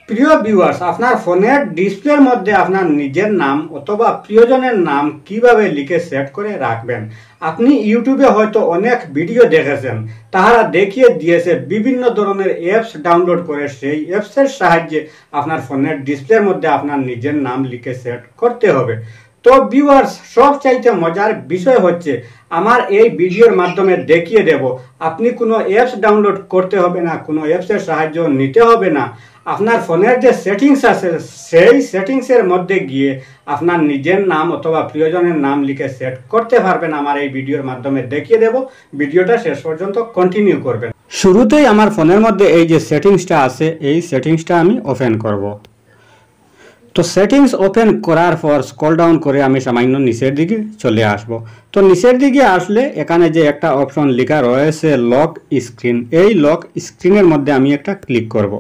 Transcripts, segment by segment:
প্রিয় ভিউয়ার্স, আপনার ফোনের ডিসপ্লের মধ্যে আপনার নিজের নাম অথবা প্রিয়জনের নাম কিভাবে লিখে সেট করে রাখবেন। আপনি ইউটিউবে হয়তো অনেক ভিডিও দেখেছেন, তারা দেখিয়ে দিয়েছে বিভিন্ন ধরনের অ্যাপস ডাউনলোড করে সেই অ্যাপসের সাহায্যে আপনার ফোনের ডিসপ্লের মধ্যে আপনার নিজের নাম লিখে সেট করতে হবে। তো ভিউয়ার্স, সবচাইতে মজার বিষয় হচ্ছে আমার এই ভিডিওর মাধ্যমে দেখিয়ে দেব আপনি কোনো অ্যাপস ডাউনলোড করতে হবে না, কোনো অ্যাপসের সাহায্য নিতে হবে না। আপনার ফোনের যে সেটিংস আছে সেই সেটিংসের মধ্যে গিয়ে আপনার নিজের নাম অথবা প্রিয়জনের নাম লিখে সেট করতে পারবেন। আমার এই ভিডিওর মাধ্যমে দেখিয়ে দেব, ভিডিওটা শেষ পর্যন্ত কন্টিনিউ করবেন। শুরুতেই আমার ফোনের মধ্যে এই যে সেটিংসটা আছে এই সেটিংসটা আমি ওপেন করব। তো সেটিংস ওপেন করার পর স্ক্রল ডাউন করে আমি সামান্য নিচের দিকে চলে আসব। তো নিচের দিকে আসলে এখানে যে একটা অপশন লেখা রয়েছে লক স্ক্রিন, এই লক স্ক্রিনের মধ্যে আমি একটা ক্লিক করব।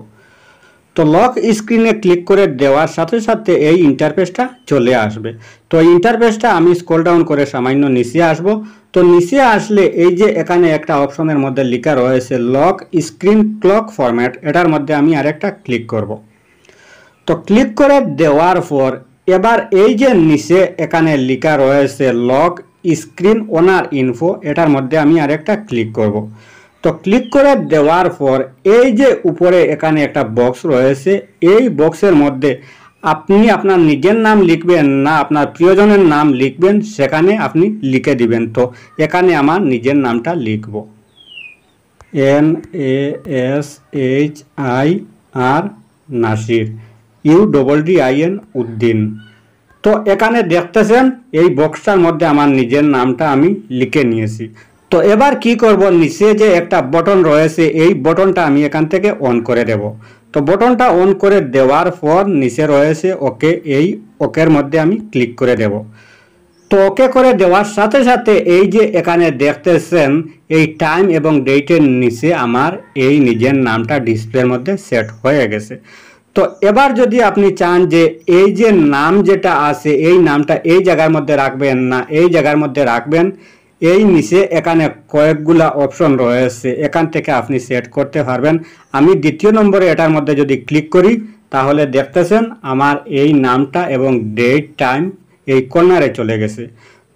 তো লক স্ক্রিনে ক্লিক করে দেওয়ার সাথে সাথে এই ইন্টারফেসটা চলে আসবে। তো এই ইন্টারফেসটা আমি স্ক্রল ডাউন করে সামান্য নিচে আসব। তো নিচে আসলে এই যে এখানে একটা অপশনের মধ্যে লেখা রয়েছে লক স্ক্রিন ক্লক ফরম্যাট, এটার মধ্যে আমি আরেকটা ক্লিক করব। তো ক্লিক করে দেওয়ার পর এবার এই যে নিচে এখানে লেখা রয়েছে লক স্ক্রিন ওনার ইনফো, এটার মধ্যে আমি আরেকটা ক্লিক করব। তো ক্লিক করে দেওয়ার পর এই যে উপরে এখানে একটা বক্স রয়েছে, এই বক্সের মধ্যে আপনি আপনার নিজের নাম লিখবেন না আপনার প্রিয়জনের নাম লিখবেন, সেখানে আপনি লিখে দিবেন। তো এখানে আমার নিজের নামটা লিখব, NASHIR নাসির, UDDIN উদ্দিন। তো এখানে দেখতেছেন এই বক্সটার মধ্যে আমার নিজের নামটা আমি লিখে নিয়েছি। তো এবার কি করব, নিচে যে একটা বটন রয়েছে এই বটনটা আমি এখান থেকে অন করে দেব। তো বটনটা অন করে দেওয়ার পর নিচে রয়েছে ওকে, এই ওকের মধ্যে আমি ক্লিক করে দেব। তো ওকে করে দেওয়ার সাথে সাথে এই যে এখানে দেখতেছেন এই টাইম এবং ডেটের নিচে আমার এই নিজের নামটা ডিসপ্লের মধ্যে সেট হয়ে গেছে। তো এবার যদি আপনি চান যে এই যে নাম যেটা আছে এই নামটা এই জায়গার মধ্যে রাখবেন না এই জায়গার মধ্যে রাখবেন, এই নিচে এখানে কয়েকগুলা অপশন রয়েছে, এখান থেকে আপনি সেট করতে পারবেন। আমি দ্বিতীয় নম্বরে এটার মধ্যে যদি ক্লিক করি তাহলে দেখতেছেন আমার এই নামটা এবং ডেট টাইম এই কর্নারে চলে গেছে।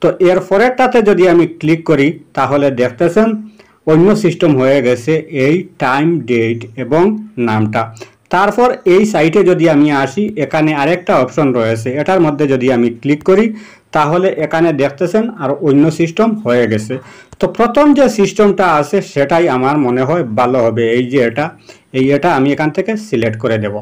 তো এর পরেরটাতে যদি আমি ক্লিক করি তাহলে দেখতেছেন অন্য সিস্টেম হয়ে গেছে, এই টাইম ডেট এবং নামটা। তারপর এই সাইটে যদি আমি আসি এখানে আরেকটা অপশন রয়েছে, এটার মধ্যে যদি আমি ক্লিক করি তাহলে এখানে দেখতেছেন আর অন্য সিস্টেম হয়ে গেছে। তো প্রথম যে সিস্টেমটা আছে সেটাই আমার মনে হয় ভালো হবে, এই যে এটা আমি এখান থেকে সিলেক্ট করে দেব।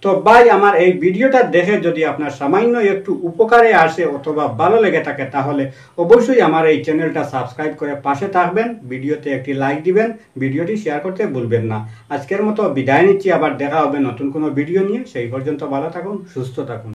তো ভাই, আমার এই ভিডিওটা দেখে যদি আপনার সামান্য একটু উপকারে আসে অথবা ভালো লেগে থাকে তাহলে অবশ্যই আমার এই চ্যানেলটা সাবস্ক্রাইব করে পাশে থাকবেন, ভিডিওতে একটি লাইক দিবেন, ভিডিওটি শেয়ার করতে ভুলবেন না। আজকের মতো বিদায় নিচ্ছি, আবার দেখা হবে নতুন কোনো ভিডিও নিয়ে। সেই পর্যন্ত ভালো থাকুন, সুস্থ থাকুন।